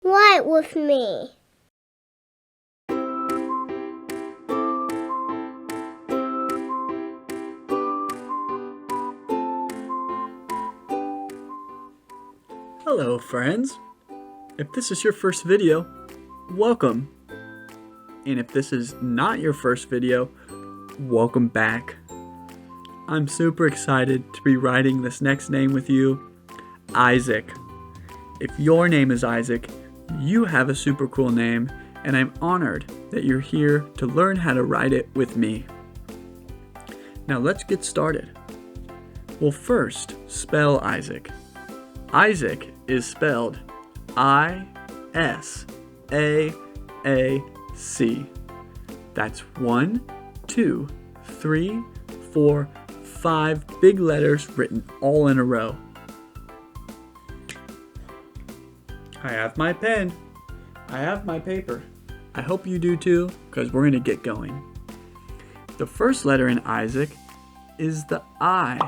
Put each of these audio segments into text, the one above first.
Write with me. Hello friends! If this is your first video, welcome! And if this is not your first video, welcome back. I'm super excited to be writing this next name with you, Isaac. If your name is Isaac, you have a super cool name, and I'm honored that you're here to learn how to write it with me. Now let's get started. We'll first spell Isaac. Isaac is spelled I-S-A-A-C. That's 1, 2, 3, 4, 5 big letters written all in a row. I have my pen. I have my paper. I hope you do too, because we're going to get going. The first letter in Isaac is the I.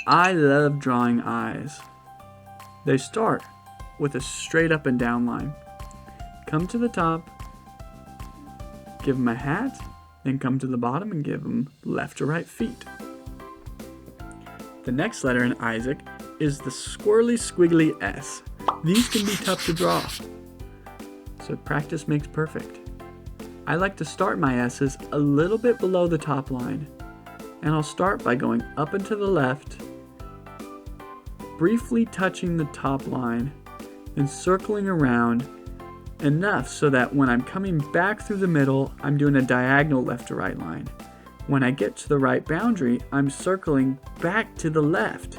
I love drawing eyes. They start with a straight up and down line. Come to the top, give them a hat, then come to the bottom and give them left to right feet. The next letter in Isaac is the squirrely squiggly S. These can be tough to draw, so practice makes perfect. I like to start my S's a little bit below the top line, and I'll start by going up and to the left, briefly touching the top line, and circling around enough so that when I'm coming back through the middle, I'm doing a diagonal left to right line. When I get to the right boundary, I'm circling back to the left,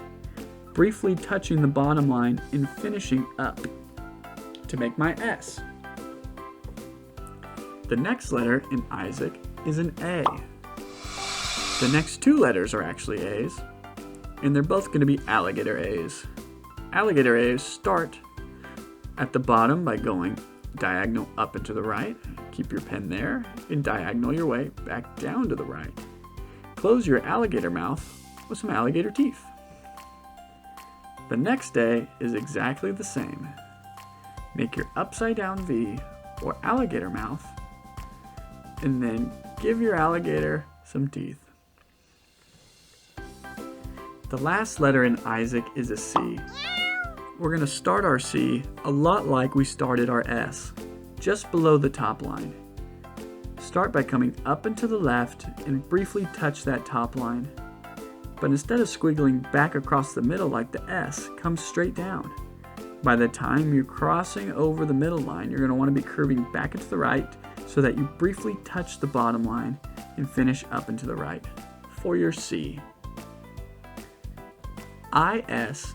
briefly touching the bottom line and finishing up to make my S. The next letter in Isaac is an A. The next two letters are actually A's, and they're both going to be alligator A's. Alligator A's start at the bottom by going diagonal up and to the right. Keep your pen there and diagonal your way back down to the right. Close your alligator mouth with some alligator teeth. The next A is exactly the same. Make your upside down V or alligator mouth, and then give your alligator some teeth. The last letter in Isaac is a C. We're going to start our C a lot like we started our S, just below the top line. Start by coming up and to the left and briefly touch that top line. But instead of squiggling back across the middle like the S, come straight down. By the time you're crossing over the middle line, you're going to want to be curving back and to the right so that you briefly touch the bottom line and finish up and to the right for your C. I-S-A-A-C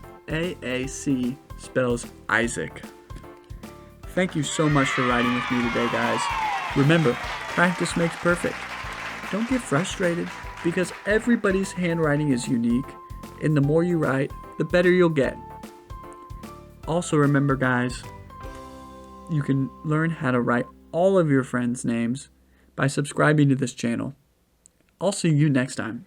spells Isaac. Thank you so much for writing with me today, guys. Remember, practice makes perfect. Don't get frustrated because everybody's handwriting is unique, and the more you write, the better you'll get. Also remember, guys, you can learn how to write all of your friends' names by subscribing to this channel. I'll see you next time.